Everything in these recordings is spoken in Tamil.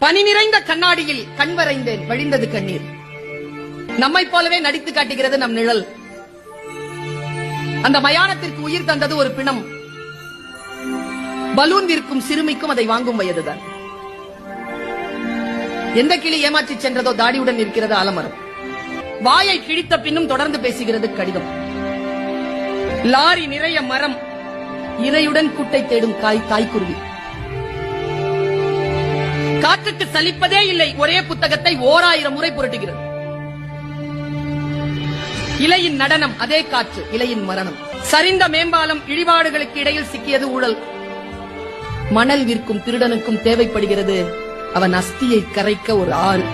பனி நிறைந்த கண்ணாடியில் கண் வரைந்தேன், வழிந்தது கண்ணீர். நம்மை போலவே நடித்து காட்டுகிறது நம் நிழல். அந்த மயானத்திற்கு உயிர் தந்தது ஒரு பிணம். பலூன் விற்கும் சிறுமிக்கும் அதை வாங்கும் வயதுதான். எந்த கிளி ஏமாற்றி சென்றதோ தாடியுடன் இருக்கிறது ஆலமரம். வாயை கிழித்த பின்னும் தொடர்ந்து பேசுகிறது கடிதம். லாரி நிறைய மரம், இரையுடன் கூட்டை தேடும் தாய்க்குருவி. காற்றுக்கு சலிப்பதே இல்லை, ஒரே புத்தகத்தை 1000 முறை புரட்டுகிறது. இலையின் நடனம் அதே காற்று, இலையின் மரணம். சரிந்த மேம்பாலம், இழிபாடுகளுக்கு இடையில் சிக்கியது ஊழல். மணல் விற்கும் திருடனுக்கும் தேவைப்படுகிறது அவன் அஸ்தியை கரைக்க ஒரு ஆள்.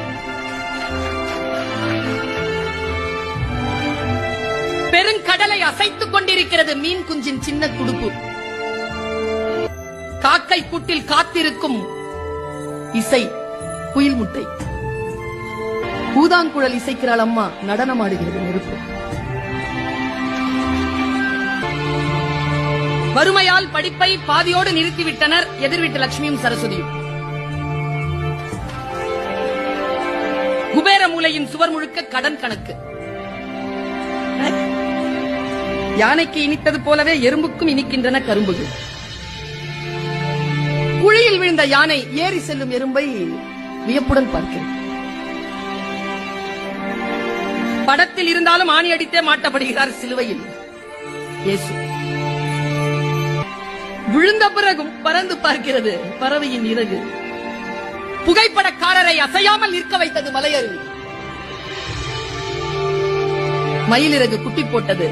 பெருங்கடலை அசைத்துக் கொண்டிருக்கிறது மீன் குஞ்சின் சின்ன துடுப்பு. காக்கை கூட்டில் காத்திருக்கும் இசை குயில் முட்டை. பூதாங்குழல் இசைக்கிறாள் அம்மா, நடனமாடுகிறது நெருப்பு. வறுமையால் படிப்பை பாதியோடு நிறுத்திவிட்டனர் எதிர்விட்டு லட்சுமியும் சரஸ்வதியும். குபேர மூலையின் சுவர் முழுக்க கடன் கணக்கு. யானைக்கு இனித்தது போலவே எறும்புக்கும் இனிக்கின்றன கரும்புகள். குழியில் விழுந்த யானை ஏறி செல்லும் எறும்பை வியப்புடன் பார்க்கிறேன். படத்தில் இருந்தாலும் ஆணி அடித்தே மாட்டப்படுகிறார் சிலுவையில் இயேசு. விழுந்த பிறகும் பறந்து பார்க்கிறது பறவையின் இறகு. புகைப்படக்காரரை அசையாமல் நிற்க வைத்தது மலையருவி. மயிலிறகு குட்டி போட்டது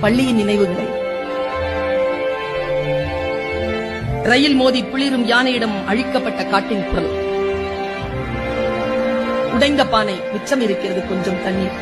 பள்ளியின் நினைவுகளை. ரயில் மோதி புளிரும் யானையிடம் அழிக்கப்பட்ட காட்டின் குரல். உடைந்த பானை, மிச்சம் இருக்கிறது கொஞ்சம் தண்ணீர்.